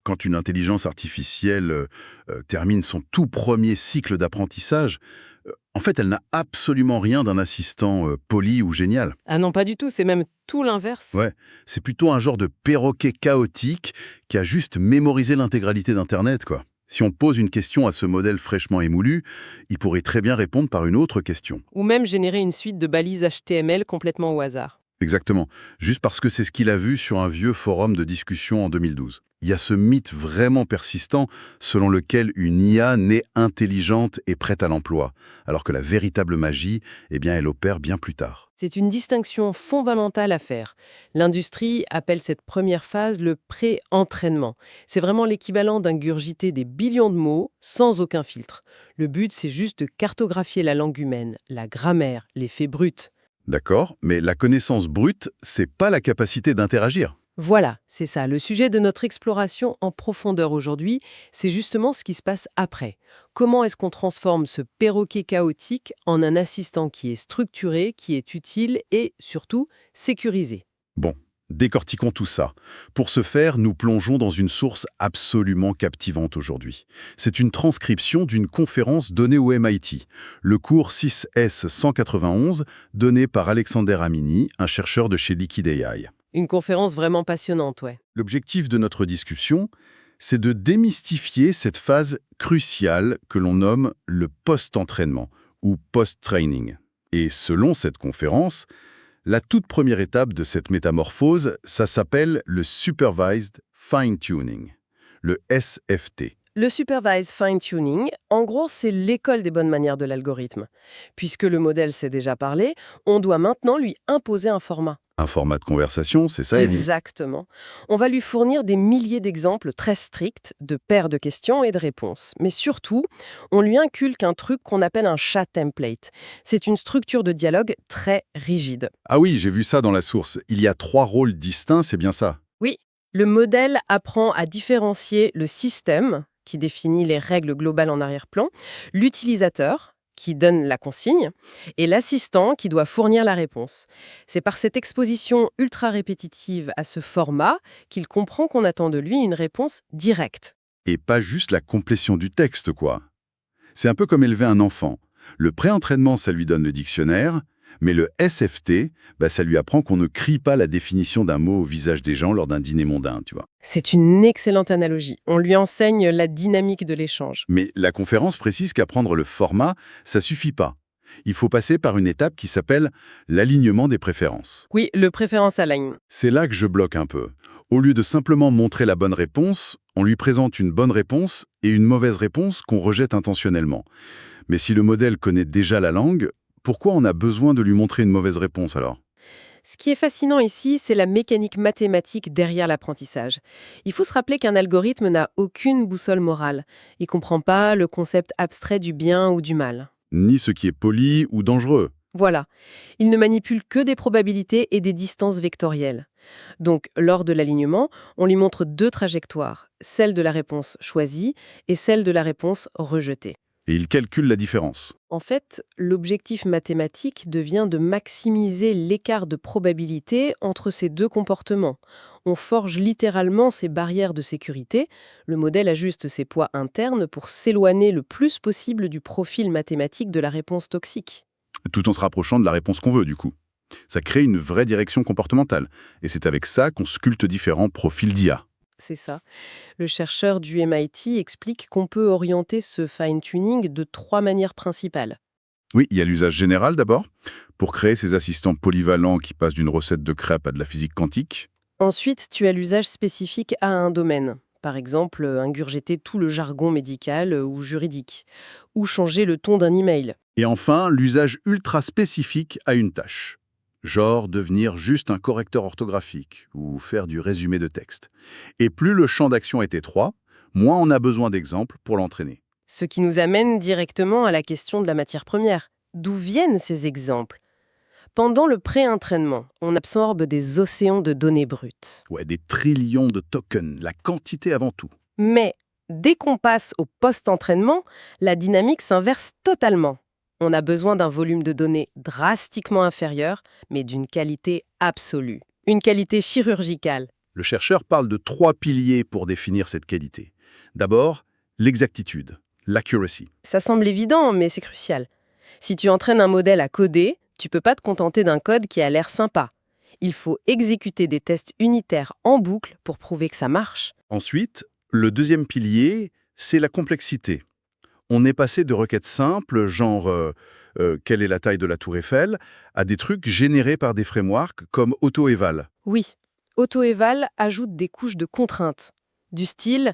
Quand une intelligence artificielle termine son tout premier cycle d'apprentissage, en fait, elle n'a absolument rien d'un assistant poli ou génial. Ah non, pas du tout, c'est même tout l'inverse. Ouais, c'est plutôt un genre de perroquet chaotique qui a juste mémorisé l'intégralité d'Internet, quoi. Si on pose une question à ce modèle fraîchement émoulu, il pourrait très bien répondre par une autre question. Ou même générer une suite de balises HTML complètement au hasard. Exactement, juste parce que c'est ce qu'il a vu sur un vieux forum de discussion en 2012. Il y a ce mythe vraiment persistant selon lequel une IA naît intelligente et prête à l'emploi, alors que la véritable magie, eh bien, elle opère bien plus tard. C'est une distinction fondamentale à faire. L'industrie appelle cette première phase le pré-entraînement. C'est vraiment l'équivalent d'ingurgiter des billions de mots sans aucun filtre. Le but, c'est juste de cartographier la langue humaine, la grammaire, les faits bruts. D'accord, mais la connaissance brute, c'est pas la capacité d'interagir. Voilà, c'est ça. Le sujet de notre exploration en profondeur aujourd'hui, c'est justement ce qui se passe après. Comment est-ce qu'on transforme ce perroquet chaotique en un assistant qui est structuré, qui est utile et, surtout, sécurisé? Bon, décortiquons tout ça. Pour ce faire, nous plongeons dans une source absolument captivante aujourd'hui. C'est une transcription d'une conférence donnée au MIT, le cours 6S 191, donné par Alexander Amini, un chercheur de chez Liquid AI. Une conférence vraiment passionnante, ouais. L'objectif de notre discussion, c'est de démystifier cette phase cruciale que l'on nomme le post-entraînement ou post-training. Et selon cette conférence, la toute première étape de cette métamorphose, ça s'appelle le Supervised Fine-Tuning, le SFT. Le Supervised Fine-Tuning, en gros, c'est l'école des bonnes manières de l'algorithme. Puisque le modèle sait déjà parler, on doit maintenant lui imposer un format. Un format de conversation, c'est ça, Ellie? Exactement. On va lui fournir des milliers d'exemples très stricts de paires de questions et de réponses. Mais surtout, on lui inculque un truc qu'on appelle un chat template. C'est une structure de dialogue très rigide. Ah oui, j'ai vu ça dans la source. Il y a 3 rôles distincts, c'est bien ça? Oui, le modèle apprend à différencier le système, qui définit les règles globales en arrière-plan, l'utilisateur, qui donne la consigne, et l'assistant qui doit fournir la réponse. C'est par cette exposition ultra répétitive à ce format qu'il comprend qu'on attend de lui une réponse directe. Et pas juste la complétion du texte, quoi. C'est un peu comme élever un enfant. Le pré-entraînement, ça lui donne le dictionnaire, mais le SFT, ça lui apprend qu'on ne crie pas la définition d'un mot au visage des gens lors d'un dîner mondain, tu vois. C'est une excellente analogie. On lui enseigne la dynamique de l'échange. Mais la conférence précise qu'apprendre le format, ça suffit pas. Il faut passer par une étape qui s'appelle l'alignement des préférences. Oui, le préférence align. C'est là que je bloque un peu. Au lieu de simplement montrer la bonne réponse, on lui présente une bonne réponse et une mauvaise réponse qu'on rejette intentionnellement. Mais si le modèle connaît déjà la langue, pourquoi on a besoin de lui montrer une mauvaise réponse alors? Ce qui est fascinant ici, c'est la mécanique mathématique derrière l'apprentissage. Il faut se rappeler qu'un algorithme n'a aucune boussole morale. Il ne comprend pas le concept abstrait du bien ou du mal. Ni ce qui est poli ou dangereux. Voilà. Il ne manipule que des probabilités et des distances vectorielles. Donc, lors de l'alignement, on lui montre deux trajectoires, celle de la réponse choisie et celle de la réponse rejetée. Et il calcule la différence. En fait, l'objectif mathématique devient de maximiser l'écart de probabilité entre ces deux comportements. On forge littéralement ces barrières de sécurité. Le modèle ajuste ses poids internes pour s'éloigner le plus possible du profil mathématique de la réponse toxique. Tout en se rapprochant de la réponse qu'on veut, du coup. Ça crée une vraie direction comportementale. Et c'est avec ça qu'on sculpte différents profils d'IA. C'est ça. Le chercheur du MIT explique qu'on peut orienter ce fine-tuning de trois manières principales. Oui, il y a l'usage général d'abord, pour créer ces assistants polyvalents qui passent d'une recette de crêpes à de la physique quantique. Ensuite, tu as l'usage spécifique à un domaine. Par exemple, ingurgiter tout le jargon médical ou juridique. Ou changer le ton d'un email. Et enfin, l'usage ultra spécifique à une tâche. Genre devenir juste un correcteur orthographique ou faire du résumé de texte. Et plus le champ d'action est étroit, moins on a besoin d'exemples pour l'entraîner. Ce qui nous amène directement à la question de la matière première. D'où viennent ces exemples? Pendant le pré-entraînement, on absorbe des océans de données brutes. Ouais, des trillions de tokens, la quantité avant tout. Mais dès qu'on passe au post-entraînement, la dynamique s'inverse totalement. On a besoin d'un volume de données drastiquement inférieur, mais d'une qualité absolue. Une qualité chirurgicale. Le chercheur parle de 3 piliers pour définir cette qualité. D'abord, l'exactitude, l'accuracy. Ça semble évident, mais c'est crucial. Si tu entraînes un modèle à coder, tu peux pas te contenter d'un code qui a l'air sympa. Il faut exécuter des tests unitaires en boucle pour prouver que ça marche. Ensuite, le deuxième pilier, c'est la complexité. On est passé de requêtes simples, genre quelle est la taille de la tour Eiffel, à des trucs générés par des frameworks comme AutoEval. Oui, AutoEval ajoute des couches de contraintes. Du style,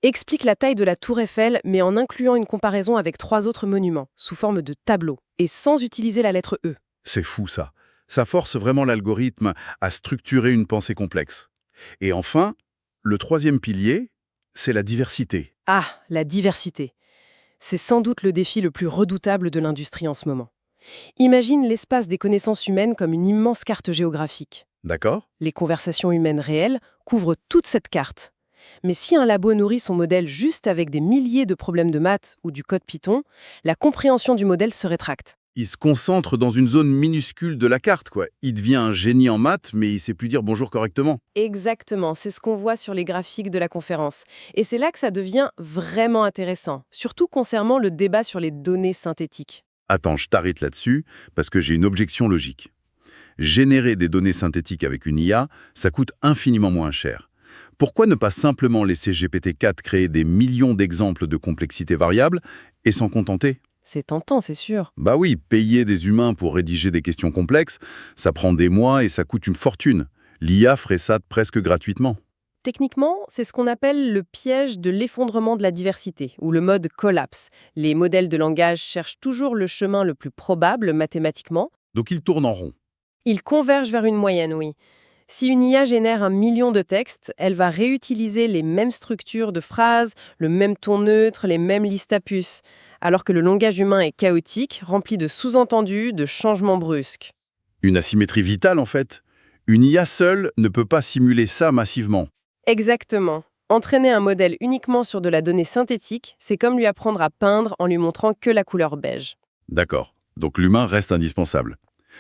explique la taille de la tour Eiffel, mais en incluant une comparaison avec 3 autres monuments, sous forme de tableau, et sans utiliser la lettre E. C'est fou ça. Ça force vraiment l'algorithme à structurer une pensée complexe. Et enfin, le troisième pilier, c'est la diversité. Ah, la diversité. C'est sans doute le défi le plus redoutable de l'industrie en ce moment. Imagine l'espace des connaissances humaines comme une immense carte géographique. D'accord? Les conversations humaines réelles couvrent toute cette carte. Mais si un labo nourrit son modèle juste avec des milliers de problèmes de maths ou du code Python, la compréhension du modèle se rétracte. Il se concentre dans une zone minuscule de la carte, quoi. Il devient un génie en maths, mais il sait plus dire bonjour correctement. Exactement, c'est ce qu'on voit sur les graphiques de la conférence. Et c'est là que ça devient vraiment intéressant, surtout concernant le débat sur les données synthétiques. Attends, je t'arrête là-dessus, parce que j'ai une objection logique. Générer des données synthétiques avec une IA, ça coûte infiniment moins cher. Pourquoi ne pas simplement laisser GPT-4 créer des millions d'exemples de complexité variable et s'en contenter? C'est tentant, c'est sûr. Bah oui, payer des humains pour rédiger des questions complexes, ça prend des mois et ça coûte une fortune. L'IA ferait ça presque gratuitement. Techniquement, c'est ce qu'on appelle le piège de l'effondrement de la diversité, ou le mode collapse. Les modèles de langage cherchent toujours le chemin le plus probable mathématiquement. Donc il tourne en rond. Ils convergent vers une moyenne, oui. Si une IA génère 1 million de textes, elle va réutiliser les mêmes structures de phrases, le même ton neutre, les mêmes listes à puces, alors que le langage humain est chaotique, rempli de sous-entendus, de changements brusques. Une asymétrie vitale en fait. Une IA seule ne peut pas simuler ça massivement. Exactement. Entraîner un modèle uniquement sur de la donnée synthétique, c'est comme lui apprendre à peindre en lui montrant que la couleur beige. D'accord. Donc l'humain reste indispensable.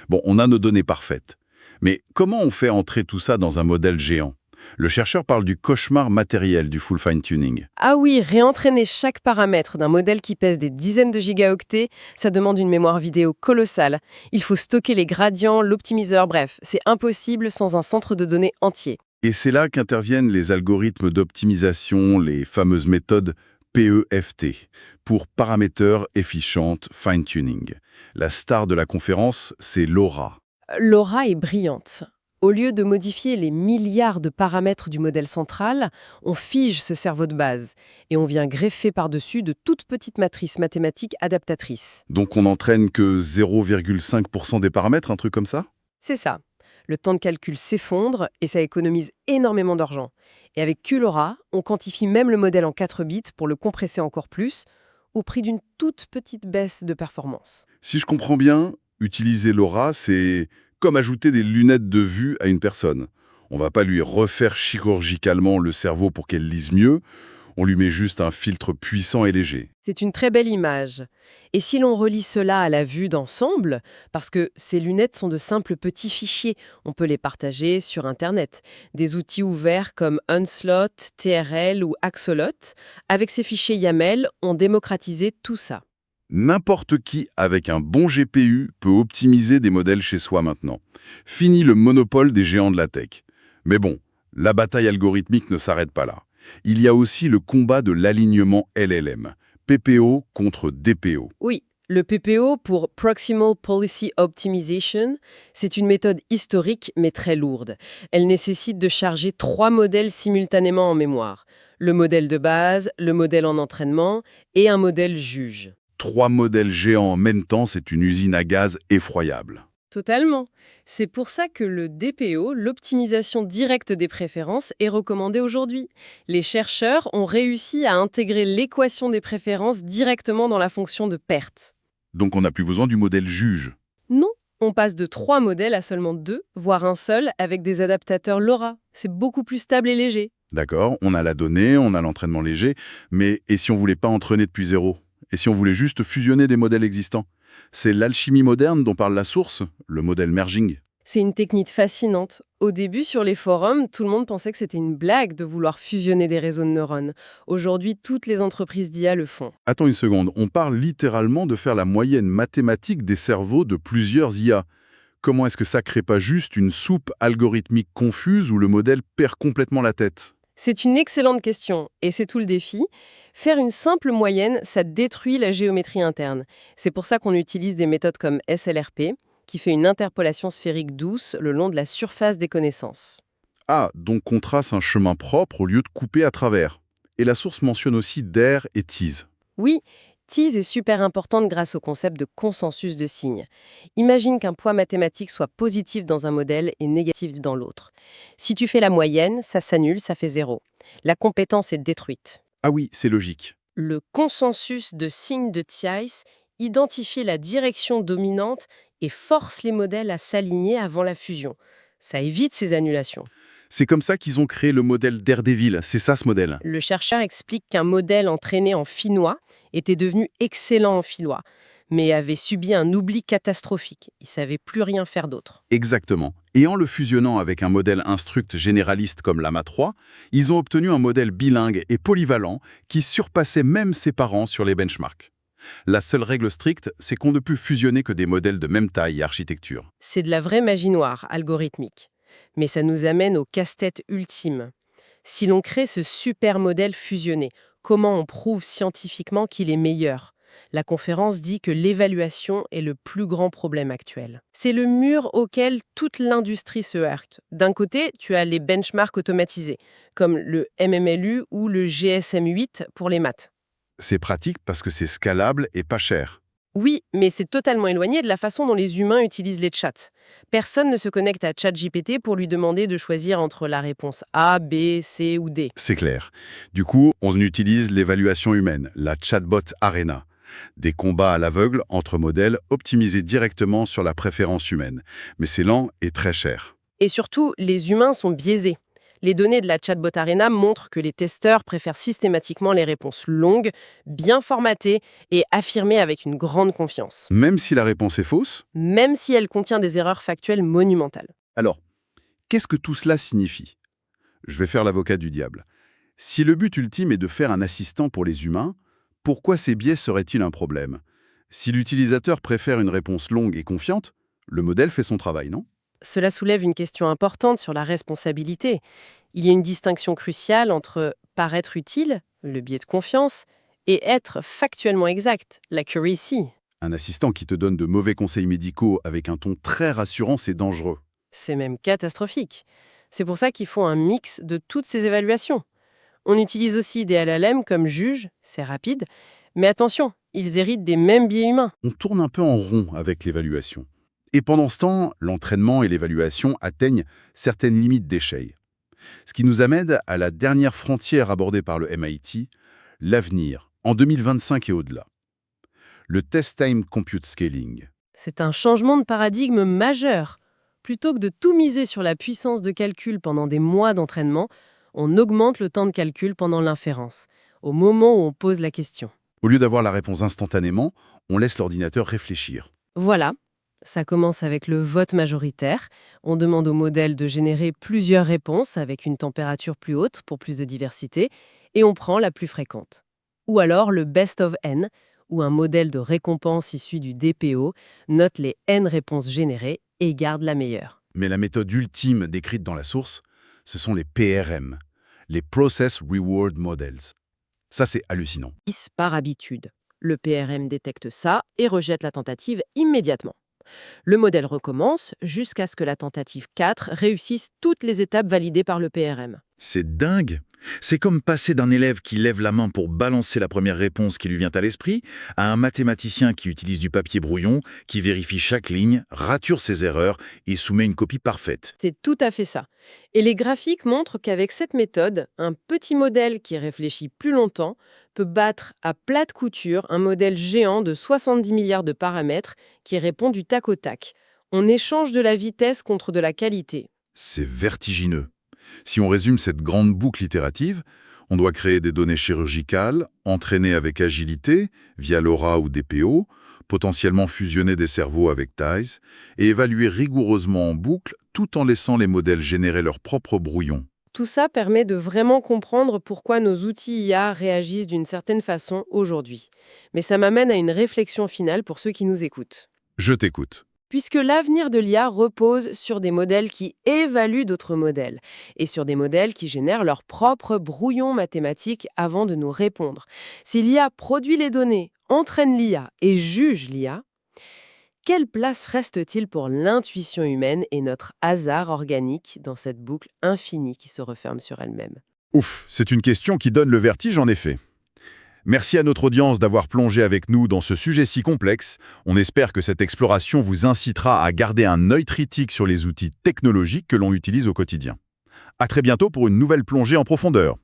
Bon, on a nos données parfaites. Mais comment on fait entrer tout ça dans un modèle géant? Le chercheur parle du cauchemar matériel du full fine-tuning. Ah oui, réentraîner chaque paramètre d'un modèle qui pèse des dizaines de gigaoctets, ça demande une mémoire vidéo colossale. Il faut stocker les gradients, l'optimiseur, bref, c'est impossible sans un centre de données entier. Et c'est là qu'interviennent les algorithmes d'optimisation, les fameuses méthodes PEFT, pour Parameter Efficient Fine-Tuning. La star de la conférence, c'est Laura. L'aura est brillante. Au lieu de modifier les milliards de paramètres du modèle central, on fige ce cerveau de base et on vient greffer par-dessus de toutes petites matrices mathématiques adaptatrices. Donc on n'entraîne que 0,5% des paramètres, un truc comme ça? C'est ça. Le temps de calcul s'effondre et ça économise énormément d'argent. Et avec QLoRa, on quantifie même le modèle en 4 bits pour le compresser encore plus, au prix d'une toute petite baisse de performance. Si je comprends bien, utiliser Laura, c'est comme ajouter des lunettes de vue à une personne. On va pas lui refaire chirurgicalement le cerveau pour qu'elle lise mieux, on lui met juste un filtre puissant et léger. C'est une très belle image. Et si l'on relie cela à la vue d'ensemble, parce que ces lunettes sont de simples petits fichiers, on peut les partager sur Internet. Des outils ouverts comme Unslot, TRL ou Axolot, avec ces fichiers YAML, ont démocratisé tout ça. N'importe qui avec un bon GPU peut optimiser des modèles chez soi maintenant. Fini le monopole des géants de la tech. Mais bon, la bataille algorithmique ne s'arrête pas là. Il y a aussi le combat de l'alignement LLM, PPO contre DPO. Oui, le PPO pour Proximal Policy Optimization, c'est une méthode historique mais très lourde. Elle nécessite de charger 3 modèles simultanément en mémoire. Le modèle de base, le modèle en entraînement et un modèle juge. 3 modèles géants en même temps, c'est une usine à gaz effroyable. Totalement. C'est pour ça que le DPO, l'optimisation directe des préférences, est recommandé aujourd'hui. Les chercheurs ont réussi à intégrer l'équation des préférences directement dans la fonction de perte. Donc on n'a plus besoin du modèle juge. Non, on passe de 3 modèles à seulement 2, voire un seul, avec des adaptateurs LoRa. C'est beaucoup plus stable et léger. D'accord, on a la donnée, on a l'entraînement léger, mais et si on voulait pas entraîner depuis zéro? Et si on voulait juste fusionner des modèles existants? C'est l'alchimie moderne dont parle la source, le modèle merging. C'est une technique fascinante. Au début, sur les forums, tout le monde pensait que c'était une blague de vouloir fusionner des réseaux de neurones. Aujourd'hui, toutes les entreprises d'IA le font. Attends une seconde, on parle littéralement de faire la moyenne mathématique des cerveaux de plusieurs IA. Comment est-ce que ça crée pas juste une soupe algorithmique confuse où le modèle perd complètement la tête? C'est une excellente question, et c'est tout le défi. Faire une simple moyenne, ça détruit la géométrie interne. C'est pour ça qu'on utilise des méthodes comme SLRP, qui fait une interpolation sphérique douce le long de la surface des connaissances. Ah, donc on trace un chemin propre au lieu de couper à travers. Et la source mentionne aussi DER et TEASE. Oui, tease est super importante grâce au concept de consensus de signes. Imagine qu'un poids mathématique soit positif dans un modèle et négatif dans l'autre. Si tu fais la moyenne, ça s'annule, ça fait zéro. La compétence est détruite. Ah oui, c'est logique. Le consensus de signes de Thiès identifie la direction dominante et force les modèles à s'aligner avant la fusion. Ça évite ces annulations. C'est comme ça qu'ils ont créé le modèle Daredevil, c'est ça ce modèle. Le chercheur explique qu'un modèle entraîné en finnois était devenu excellent en filois, mais avait subi un oubli catastrophique. Il ne savait plus rien faire d'autre. Exactement. Et en le fusionnant avec un modèle instruct généraliste comme Llama 3, ils ont obtenu un modèle bilingue et polyvalent qui surpassait même ses parents sur les benchmarks. La seule règle stricte, c'est qu'on ne peut fusionner que des modèles de même taille et architecture. C'est de la vraie magie noire, algorithmique. Mais ça nous amène au casse-tête ultime. Si l'on crée ce super modèle fusionné, comment on prouve scientifiquement qu'il est meilleur? La conférence dit que l'évaluation est le plus grand problème actuel. C'est le mur auquel toute l'industrie se heurte. D'un côté, tu as les benchmarks automatisés, comme le MMLU ou le GSM8 pour les maths. C'est pratique parce que c'est scalable et pas cher. Oui, mais c'est totalement éloigné de la façon dont les humains utilisent les chats. Personne ne se connecte à ChatGPT pour lui demander de choisir entre la réponse A, B, C ou D. C'est clair. Du coup, on utilise l'évaluation humaine, la chatbot Arena. Des combats à l'aveugle entre modèles optimisés directement sur la préférence humaine. Mais c'est lent et très cher. Et surtout, les humains sont biaisés. Les données de la Chatbot Arena montrent que les testeurs préfèrent systématiquement les réponses longues, bien formatées et affirmées avec une grande confiance, Même si la réponse est fausse? même si elle contient des erreurs factuelles monumentales. Alors, qu'est-ce que tout cela signifie? Je vais faire l'avocat du diable. Si le but ultime est de faire un assistant pour les humains, pourquoi ces biais seraient-ils un problème? Si l'utilisateur préfère une réponse longue et confiante, le modèle fait son travail, non? Cela soulève une question importante sur la responsabilité. Il y a une distinction cruciale entre paraître utile, le biais de confiance, et être factuellement exact, l'accuracy. Un assistant qui te donne de mauvais conseils médicaux avec un ton très rassurant, c'est dangereux. C'est même catastrophique. C'est pour ça qu'il faut un mix de toutes ces évaluations. On utilise aussi des LLM comme juge, c'est rapide, mais attention, ils héritent des mêmes biais humains. On tourne un peu en rond avec l'évaluation. Et pendant ce temps, l'entraînement et l'évaluation atteignent certaines limites d'échelle. Ce qui nous amène à la dernière frontière abordée par le MIT, l'avenir, en 2025 et au-delà. Le Test Time Compute Scaling. C'est un changement de paradigme majeur. Plutôt que de tout miser sur la puissance de calcul pendant des mois d'entraînement, on augmente le temps de calcul pendant l'inférence, au moment où on pose la question. Au lieu d'avoir la réponse instantanément, on laisse l'ordinateur réfléchir. Voilà, ça commence avec le vote majoritaire. On demande au modèle de générer plusieurs réponses avec une température plus haute pour plus de diversité, et on prend la plus fréquente. Ou alors le best of n, où un modèle de récompense issu du DPO note les n réponses générées et garde la meilleure. Mais la méthode ultime décrite dans la source, ce sont les PRM, les Process Reward Models. Ça, c'est hallucinant. Par habitude. Le PRM détecte ça et rejette la tentative immédiatement. Le modèle recommence jusqu'à ce que la tentative 4 réussisse toutes les étapes validées par le PRM. C'est dingue! C'est comme passer d'un élève qui lève la main pour balancer la première réponse qui lui vient à l'esprit à un mathématicien qui utilise du papier brouillon, qui vérifie chaque ligne, rature ses erreurs et soumet une copie parfaite. C'est tout à fait ça. Et les graphiques montrent qu'avec cette méthode, un petit modèle qui réfléchit plus longtemps peut battre à plate couture un modèle géant de 70 milliards de paramètres qui répond du tac au tac. On échange de la vitesse contre de la qualité. C'est vertigineux. Si on résume cette grande boucle itérative, On doit créer des données chirurgicales, entraîner avec agilité, via LoRa ou DPO, potentiellement fusionner des cerveaux avec TIES, et évaluer rigoureusement en boucle, tout en laissant les modèles générer leurs propres brouillons. Tout ça permet de vraiment comprendre pourquoi nos outils IA réagissent d'une certaine façon aujourd'hui. Mais ça m'amène à une réflexion finale pour ceux qui nous écoutent. Je t'écoute. Puisque l'avenir de l'IA repose sur des modèles qui évaluent d'autres modèles et sur des modèles qui génèrent leurs propres brouillons mathématiques avant de nous répondre. Si l'IA produit les données, entraîne l'IA et juge l'IA, quelle place reste-t-il pour l'intuition humaine et notre hasard organique dans cette boucle infinie qui se referme sur elle-même? Ouf, c'est une question qui donne le vertige en effet. Merci à notre audience d'avoir plongé avec nous dans ce sujet si complexe. On espère que cette exploration vous incitera à garder un œil critique sur les outils technologiques que l'on utilise au quotidien. À très bientôt pour une nouvelle plongée en profondeur.